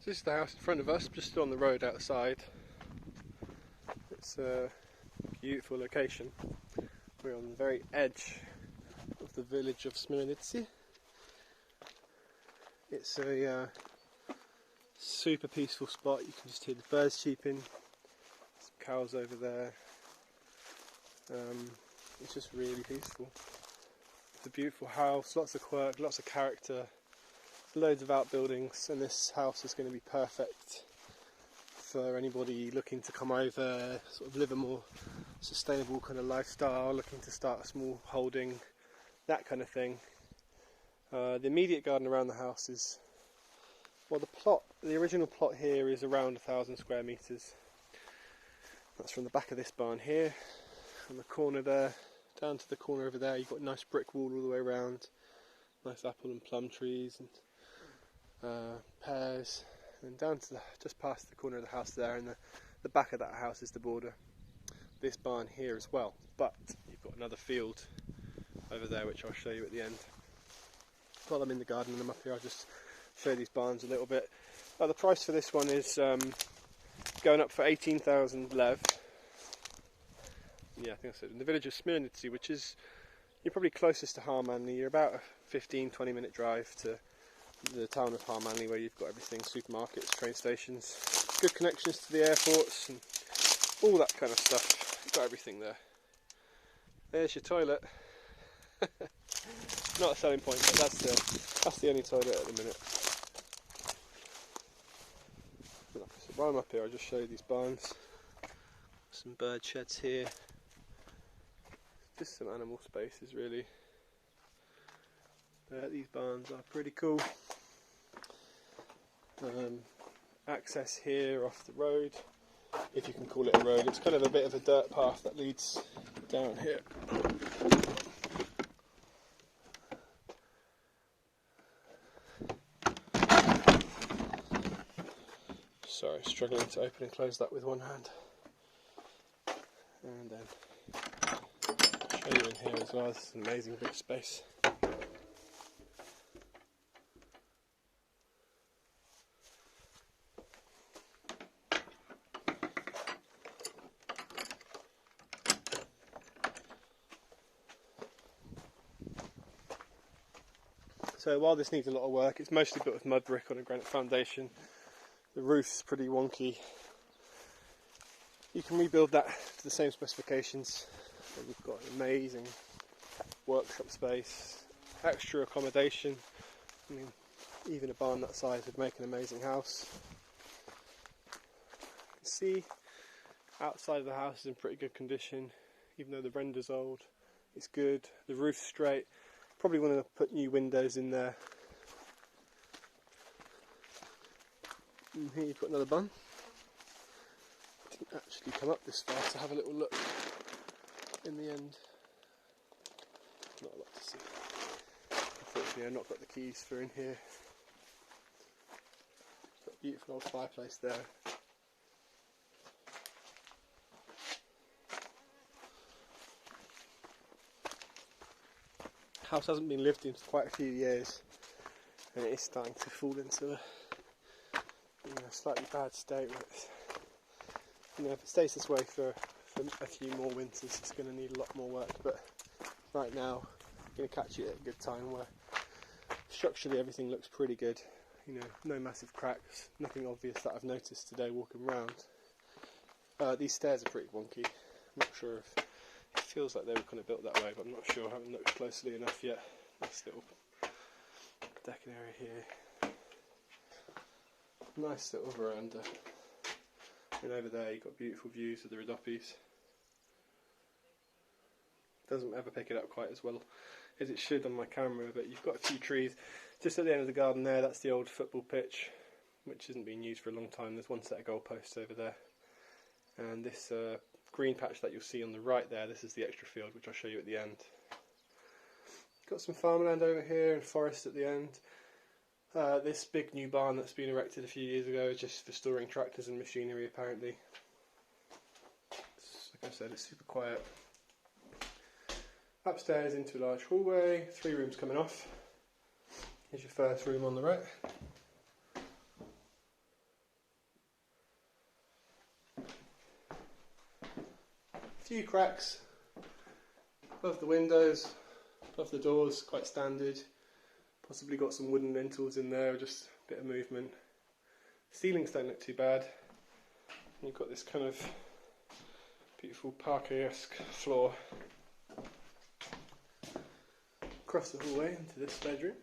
This is the house in front of us, just on the road outside. It's a beautiful location. We're on the very edge of the village of Miren House. It's a super peaceful spot. You can just hear the birds cheeping, some cows over there. It's just really peaceful. It's a beautiful house, lots of quirk, lots of character, loads of outbuildings, and this house is going to be perfect for anybody looking to come over, sort of live a more sustainable kind of lifestyle, looking to start a small holding, that kind of thing. The immediate garden around the house is, well, the original plot here is around 1,000 square metres. That's from the back of this barn here, from the corner there, down to the corner over there. You've got a nice brick wall all the way around, nice apple and plum trees and pears, and down to just past the corner of the house there, and the back of that house is the border. This barn here as well, but you've got another field over there which I'll show you at the end. While I'm in the garden and I'm up here, I'll just show these barns a little bit. The price for this one is going up for 18,000 lev. Yeah, I think I said in the village of Miren House, which is, you're probably closest to Harmanley. You're about a 15-20 minute drive to the town of Harmanley, where you've got everything, supermarkets, train stations, good connections to the airports and all that kind of stuff. You've got everything there. There's your toilet. Not a selling point, but that's the only toilet at the minute. So while I'm up here, I'll just show you these barns. Some bird sheds here. Just some animal spaces, really. These barns are pretty cool. Access here off the road, if you can call it a road. It's kind of a bit of a dirt path that leads down here. Sorry, struggling to open and close that with one hand. And then show you in here as well. This is an amazing big space. So while this needs a lot of work, it's mostly built with mud brick on a granite foundation. The roof's pretty wonky. You can rebuild that to the same specifications. We've got an amazing workshop space, extra accommodation. I mean, even a barn that size would make an amazing house. You can see outside of the house is in pretty good condition, even though the render's old. It's good. The roof's straight. Probably want to put new windows in there. And here you've got another barn. Didn't actually come up this far to have a little look. In the end, not a lot to see. Unfortunately, I've not got the keys for in here. Got a beautiful old fireplace there. House hasn't been lived in for quite a few years, and it is starting to fall into a slightly bad state. If it stays this way for a few more winters, it's going to need a lot more work. But right now, I'm going to catch it at a good time where structurally everything looks pretty good. No massive cracks, nothing obvious that I've noticed today walking around. These stairs are pretty wonky. I'm not sure if it feels like they were kind of built that way, but I'm not sure. I haven't looked closely enough yet. Nice little decking area here. Nice little veranda. And over there you've got beautiful views of the Rhodopes. Doesn't ever pick it up quite as well as it should on my camera, but you've got a few trees. Just at the end of the garden there, that's the old football pitch, which hasn't been used for a long time. There's one set of goalposts over there. And this green patch that you'll see on the right there, this is the extra field, which I'll show you at the end. Got some farmland over here and forest at the end. This big new barn that's been erected a few years ago is just for storing tractors and machinery, apparently. Like I said, it's super quiet. Upstairs into a large hallway, 3 rooms coming off. Here's your first room on the right. few cracks above the windows, above the doors, quite standard. Possibly got some wooden lintels in there, just a bit of movement. Ceilings don't look too bad. And you've got this kind of beautiful parquet-esque floor. Across the hallway into this bedroom.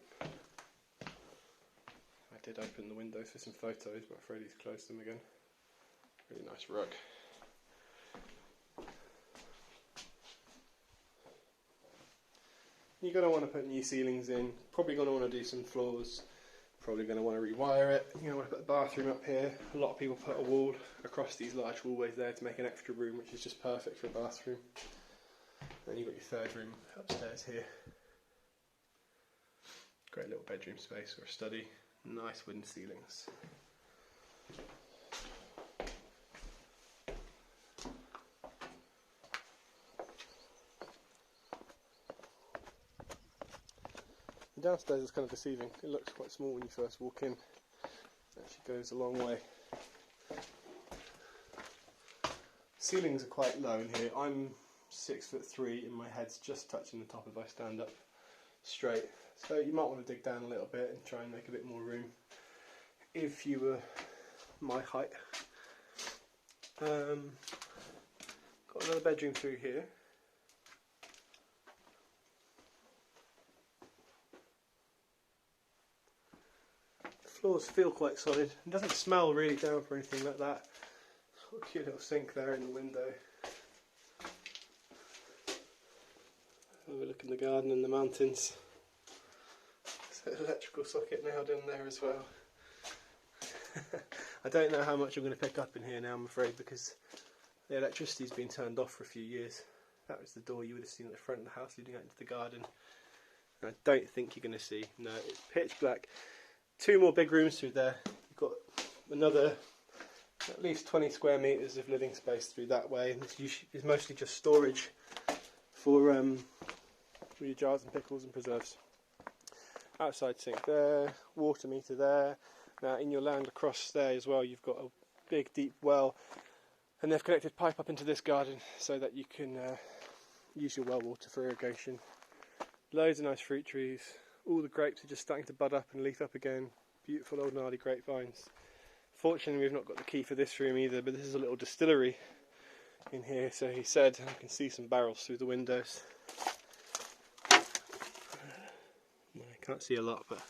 I did open the window for some photos, but Freddie's closed them again. Really nice rug. You're going to want to put new ceilings in, probably going to want to do some floors, probably going to want to rewire it. You're going to want to put the bathroom up here. A lot of people put a wall across these large hallways there to make an extra room, which is just perfect for a bathroom. Then you've got your third room upstairs here. Great little bedroom space or a study. Nice wooden ceilings. The downstairs is kind of deceiving. It looks quite small when you first walk in. It actually goes a long way. Ceilings are quite low in here. I'm 6'3" and my head's just touching the top if I stand up straight. So you might want to dig down a little bit and try and make a bit more room if you were my height. Got another bedroom through here. The floors feel quite solid. It doesn't smell really damp or anything like that. Got a cute little sink there in the window. Overlooking the garden and the mountains. There's an electrical socket now down there as well. I don't know how much I'm going to pick up in here now, I'm afraid, because the electricity's been turned off for a few years. That was the door you would have seen at the front of the house leading out into the garden. And I don't think you're going to see. No, it's pitch black. 2 more big rooms through there. You've got another at least 20 square metres of living space through that way, and it's mostly just storage for your jars and pickles and preserves. Outside sink there, water meter there. Now in your land across there as well, you've got a big deep well, and they've connected pipe up into this garden so that you can use your well water for irrigation. Loads of nice fruit trees. All the grapes are just starting to bud up and leaf up again. Beautiful old gnarly grapevines. Fortunately, we've not got the key for this room either, but this is a little distillery in here, so he said I can see some barrels through the windows. I can't see a lot, but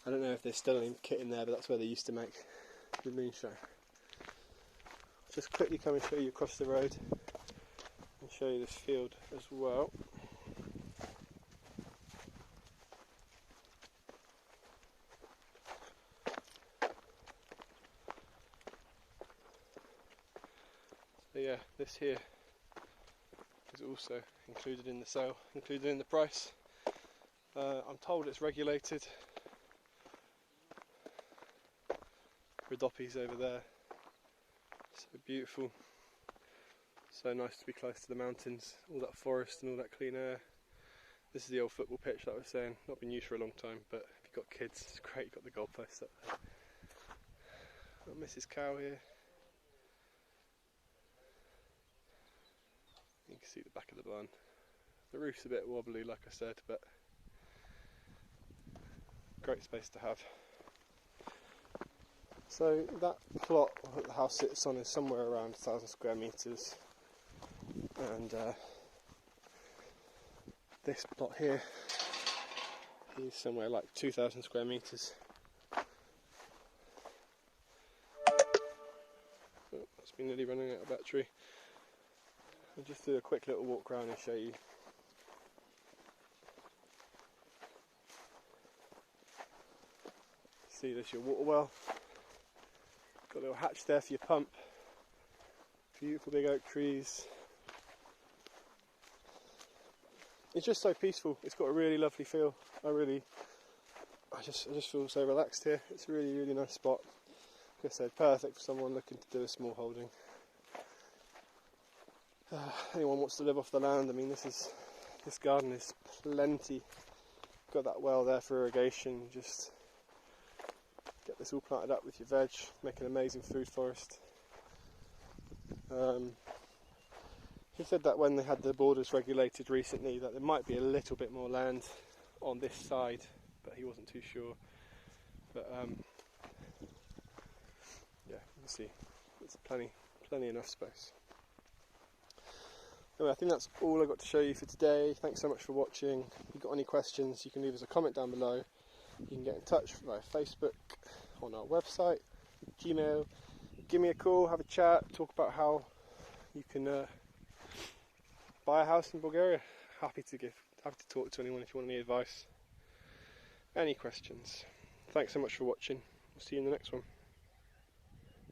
I don't know if there's still any kit in there, but that's where they used to make the moonshine. I'll just quickly come and show you across the road and show you this field as well. So yeah, this here is also included in the sale, included in the price. I'm told it's regulated. Rodoppies over there. So beautiful. So nice to be close to the mountains. All that forest and all that clean air. This is the old football pitch that I was saying. Not been used for a long time, but if you've got kids, it's great. You've got the goalposts up there. Got Mrs. Cow here. You can see the back of the barn. The roof's a bit wobbly, like I said, but great space to have. So that plot that the house sits on is somewhere around 1,000 square metres, and this plot here is somewhere like 2,000 square metres. Oh, that's been nearly running out of battery. I'll just do a quick little walk around and show you. See, there's your water well. Got a little hatch there for your pump. Beautiful big oak trees. It's just so peaceful. It's got a really lovely feel. I just feel so relaxed here. It's a really, really nice spot. Like I said, perfect for someone looking to do a small holding. Anyone wants to live off the land, I mean this garden is plenty. Got that well there for irrigation. Just get this all planted up with your veg, make an amazing food forest. He said that when they had the borders regulated recently that there might be a little bit more land on this side, but he wasn't too sure. But yeah, we'll see. There's plenty enough space. Anyway, I think that's all I've got to show you for today. Thanks so much for watching. If you've got any questions, you can leave us a comment down below. You can get in touch via Facebook, on our website, Gmail. Give me a call, have a chat, talk about how you can buy a house in Bulgaria. Happy to talk to anyone if you want any advice, any questions. Thanks so much for watching. We'll see you in the next one.